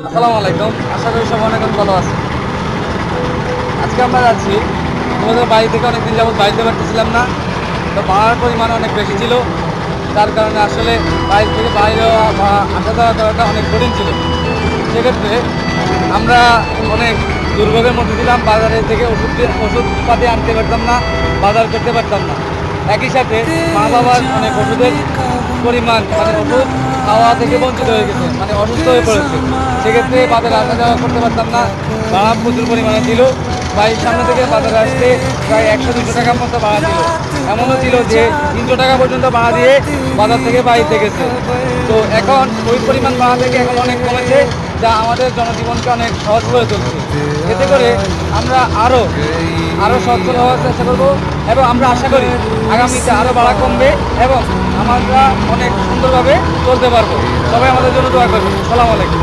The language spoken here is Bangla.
আসসালামু আলাইকুম। আশা করি সব অনেক ভালো আছে। আজকে আমরা যাচ্ছি তোমাদের বাড়ি থেকে অনেকদিন যাবত বাড়িতে পারতেছিলাম না, তো ভাড়ার পরিমাণ অনেক বেশি ছিল। যার কারণে আসলে বাড়ি থেকে বাইরে আসা যাওয়া করাটা অনেক কঠিন ছিল। সেক্ষেত্রে আমরা অনেক দুর্ভোগের মধ্যে ছিলাম। বাজারে থেকে ওষুধপাতি আনতে পারতাম না, বাজার করতে পারতাম না। একই সাথে মা বাবার অনেক ওষুধের পরিমাণ মানে ওষুধ খাওয়া থেকে বঞ্চিত হয়ে গেছে, মানে অসুস্থ হয়ে পড়েছে। সেক্ষেত্রে বাজারে আসা যাওয়া করতে পারতাম না, ভাড়া প্রচুর পরিমাণে ছিল। বাড়ির সামনে থেকে বাজারে আসতে প্রায় 100-200 টাকার মতো ভাড়া ছিল। এমনও ছিল যে 300 টাকা পর্যন্ত ভাড়া দিয়ে বাজার থেকে বাড়িতে গেছে। তো এখন ওই পরিমাণ ভাড়া থেকে এখন অনেক কমেছে, যা আমাদের জনজীবনকে অনেক সহজ করে তুলছে। এতে করে আমরা আরও আরও সচ্ছল হওয়ার চেষ্টা করবো এবং আমরা আশা করি আগামীতে আরও ভাড়া কমবে এবং আমরা অনেক সুন্দরভাবে চলতে পারবো। সবাই আমাদের জন্য দোয়া করবেন। আসসালামু আলাইকুম।